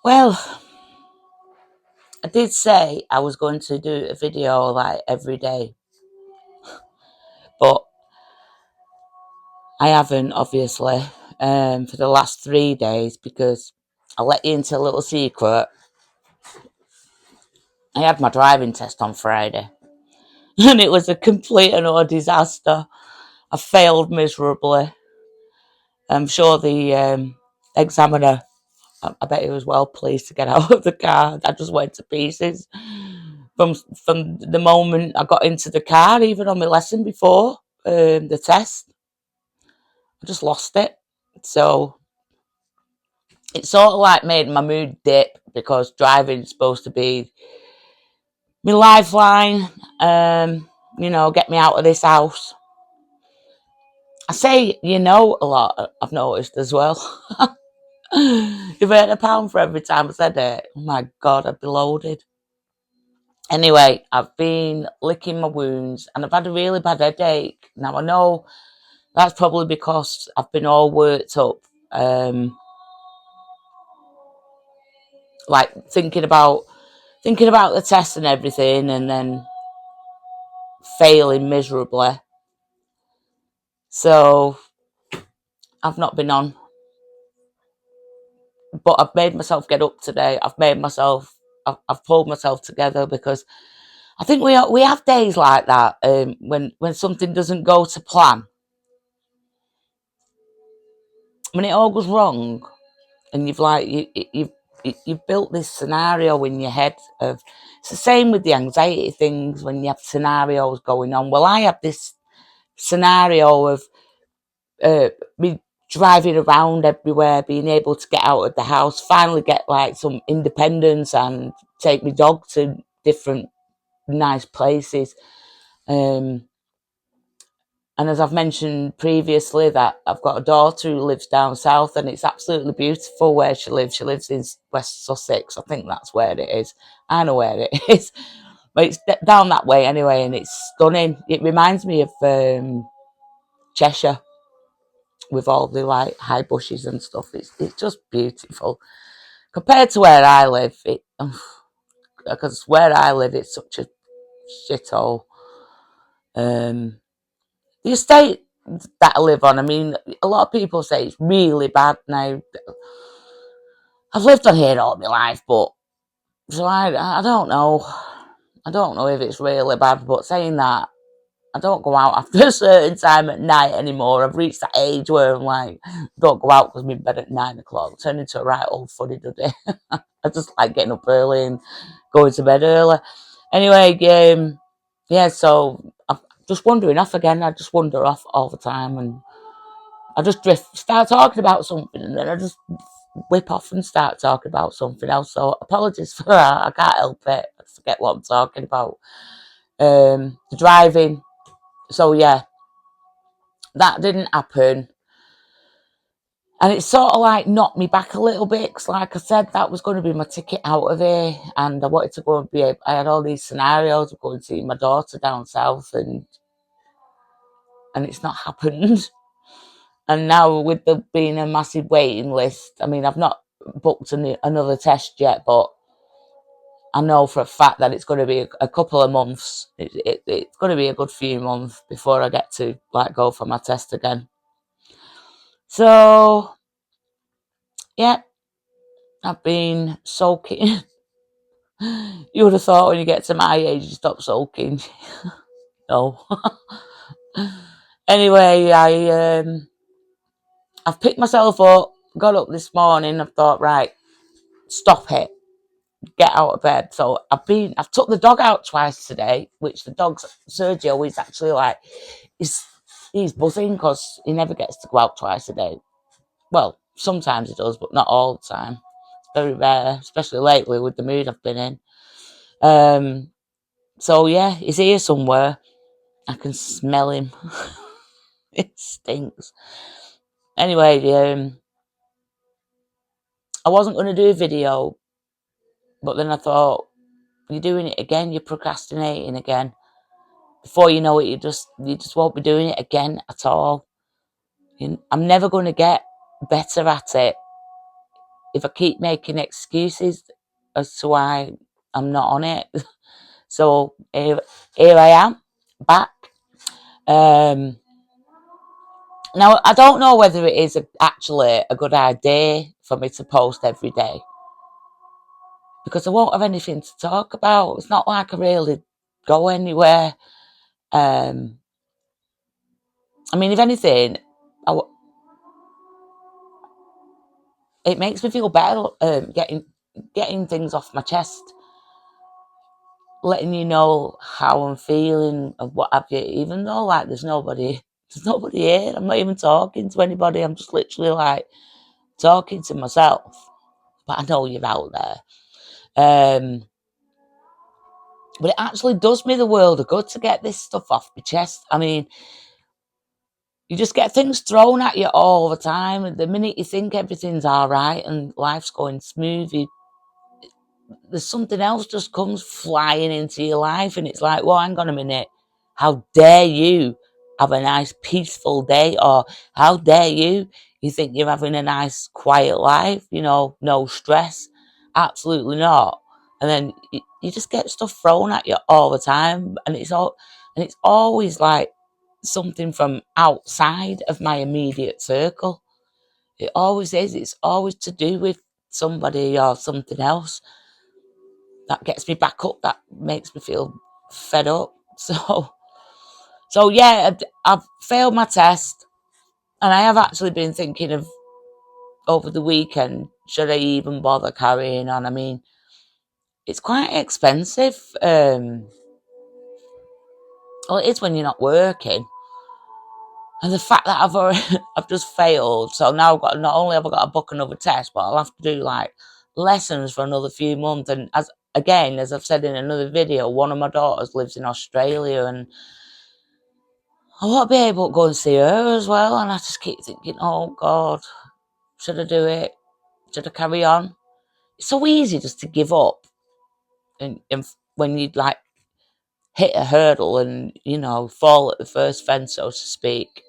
Well, I did say I was going to do a video like every day, but I haven't, obviously, for the last 3 days because I'll let you into a little secret. I had my driving test on Friday and it was a complete and utter disaster. I failed miserably. I'm sure the examiner, I bet he was well pleased to get out of the car. I just went to pieces from the moment I got into the car, even on my lesson before the test. I just lost it. So it sort of like made my mood dip because driving's supposed to be my lifeline. Get me out of this house. I say, a lot. I've noticed as well. If I had £1 for every time I said it, oh my God, I'd be loaded. Anyway, I've been licking my wounds and I've had a really bad headache. Now I know that's probably because I've been all worked up, like thinking about the test and everything, and then failing miserably. So I've not been on, but I've made myself get up today. I've pulled myself together because I think we have days like that, when something doesn't go to plan, when it all goes wrong, and you've built this scenario in your head of. It's the same with the anxiety things when you have scenarios going on. Well, I have this scenario of me driving around everywhere, being able to get out of the house, finally get like some independence and take my dog to different nice places. And as I've mentioned previously, that I've got a daughter who lives down south, and it's absolutely beautiful where she lives. She lives in West Sussex. I think that's where it is. I know where it is. But it's down that way anyway, and it's stunning. It reminds me of Cheshire with all the like high bushes and stuff. It's just beautiful. Compared to where I live, because where I live, it's such a shithole. The estate that I live on, I mean, a lot of people say it's really bad now. I've lived on here all my life, but so I don't know. I don't know if it's really bad, but saying that, I don't go out after a certain time at night anymore. I've reached that age where I'm like, don't go out because I'm in bed at 9 o'clock. I turn into a right old fuddy duddy. I just like getting up early and going to bed early. Anyway, yeah, so I'm just wandering off again. I just wander off all the time, and I just start talking about something, and then I just whip off and start talking about something else. So apologies for that. I can't help it. I forget what I'm talking about. The driving. So yeah, that didn't happen. And it sort of like knocked me back a little bit, because like I said, that was going to be my ticket out of here. And I wanted to go and I had all these scenarios of going to see my daughter down south, and it's not happened. And now with there being a massive waiting list, I mean, I've not booked another test yet, but I know for a fact that it's going to be a couple of months. It's going to be a good few months before I get to like go for my test again. So yeah, I've been soaking. You would have thought when you get to my age you stop soaking. No. Anyway, I've picked myself up, got up this morning. I've thought, right, stop it, get out of bed. So I've took the dog out twice today, which the dog's Sergio is actually like, he's buzzing because he never gets to go out twice a day. Well, sometimes he does, but not all the time. It's very rare, especially lately with the mood I've been in. So yeah, he's here somewhere. I can smell him. It stinks. Anyway, I wasn't going to do a video, but then I thought, you're doing it again, you're procrastinating again. Before you know it, you just won't be doing it again at all. I'm never going to get better at it if I keep making excuses as to why I'm not on it. So here I am, back. Now, I don't know whether it is actually a good idea for me to post every day, because I won't have anything to talk about. It's not like I really go anywhere. I mean, if anything, it makes me feel better getting things off my chest, letting you know how I'm feeling and what have you. Even though like there's nobody here. I'm not even talking to anybody. I'm just literally like talking to myself. But I know you're out there. But it actually does me the world of good to get this stuff off my chest. I mean, you just get things thrown at you all the time. And the minute you think everything's all right and life's going smooth, there's something else just comes flying into your life. And it's like, well, hang on a minute. How dare you have a nice, peaceful day? Or how dare you think you're having a nice, quiet life? You know, no stress. Absolutely not. And then you just get stuff thrown at you all the time. And it's always like something from outside of my immediate circle. It always is. It's always to do with somebody or something else that gets me back up, that makes me feel fed up. So yeah, I've failed my test, and I have actually been thinking of over the weekend, should I even bother carrying on? I mean, it's quite expensive. Well, it is when you're not working. And the fact that I've just failed, so now I've got, not only have I got to book another test, but I'll have to do like lessons for another few months. And as I've said in another video, one of my daughters lives in Australia, and I won't be able to go and see her as well. And I just keep thinking, oh God, should I do it? Should I carry on? It's so easy just to give up, and when you like hit a hurdle and fall at the first fence, so to speak.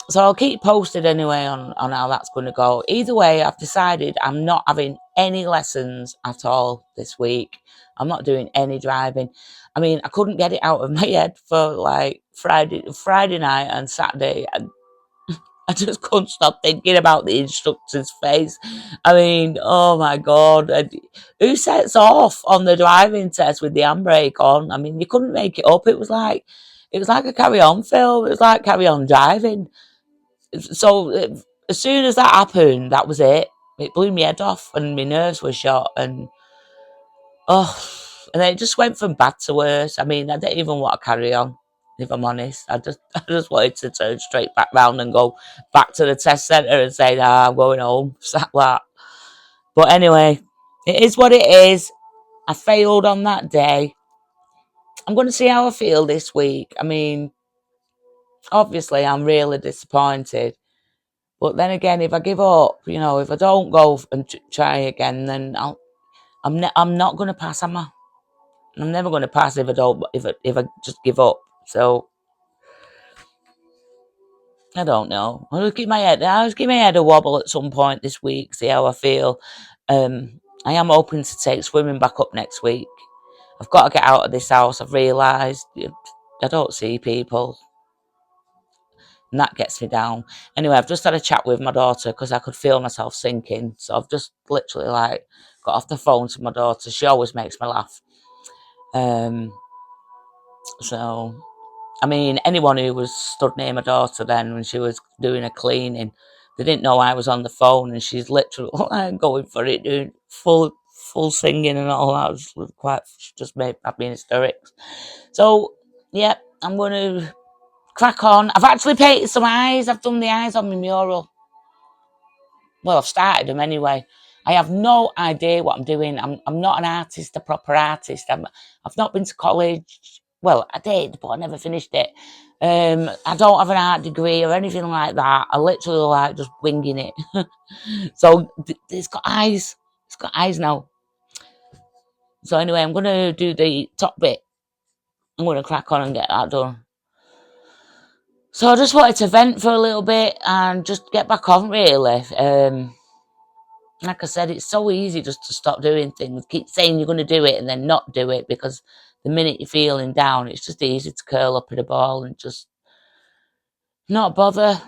So I'll keep posted anyway on how that's going to go. Either way, I've decided I'm not having any lessons at all this week. I'm not doing any driving. I mean, I couldn't get it out of my head for like Friday night and Saturday. And I just couldn't stop thinking about the instructor's face. I mean, oh my God. Who sets off on the driving test with the handbrake on? I mean, you couldn't make it up. It was like a carry-on film. It was like carry-on driving. So as soon as that happened, that was it. It blew my head off and my nerves were shot, and and then it just went from bad to worse. I mean, I didn't even want to carry on, if I'm honest. I just wanted to turn straight back round and go back to the test centre and say, nah, I'm going home. Like that. But anyway, it is what it is. I failed on that day. I'm going to see how I feel this week. I mean, obviously, I'm really disappointed. But then again, if I give up, if I don't go and try again, then I'm not going to pass, am I? I'm never going to pass if I just give up. So I don't know. I'll just give my head a wobble at some point this week, see how I feel. I am hoping to take swimming back up next week. I've got to get out of this house. I've realised I don't see people, and that gets me down. Anyway, I've just had a chat with my daughter because I could feel myself sinking. So I've just literally like got off the phone to my daughter. She always makes me laugh. So, I mean, anyone who was stood near my daughter then when she was doing her cleaning, they didn't know I was on the phone, and she's literally going for it, doing full singing and all that. It was quite, she just made me in hysterics. So, yeah, I'm going to crack on. I've actually painted some eyes. I've done the eyes on my mural. Well, I've started them anyway. I have no idea what I'm doing. I'm not an artist, a proper artist. I've not been to college. Well, I did, but I never finished it. I don't have an art degree or anything like that. I literally like just winging it. So it's got eyes. It's got eyes now. So anyway, I'm going to do the top bit. I'm going to crack on and get that done. So I just wanted to vent for a little bit and just get back on, really. Like I said, it's so easy just to stop doing things. Keep saying you're going to do it and then not do it, because the minute you're feeling down, it's just easy to curl up in a ball and just not bother.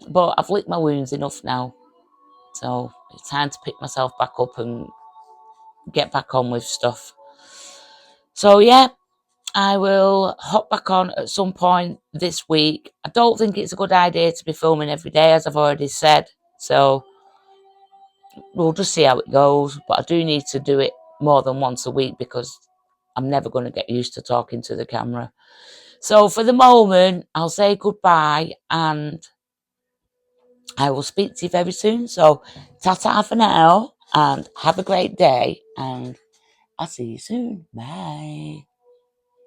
But I've licked my wounds enough now. So it's time to pick myself back up and get back on with stuff. So yeah, I will hop back on at some point this week. I don't think it's a good idea to be filming every day, as I've already said. So we'll just see how it goes. But I do need to do it more than once a week, because I'm never going to get used to talking to the camera. So for the moment, I'll say goodbye, and I will speak to you very soon. So ta-ta for now, and have a great day, and I'll see you soon. Bye.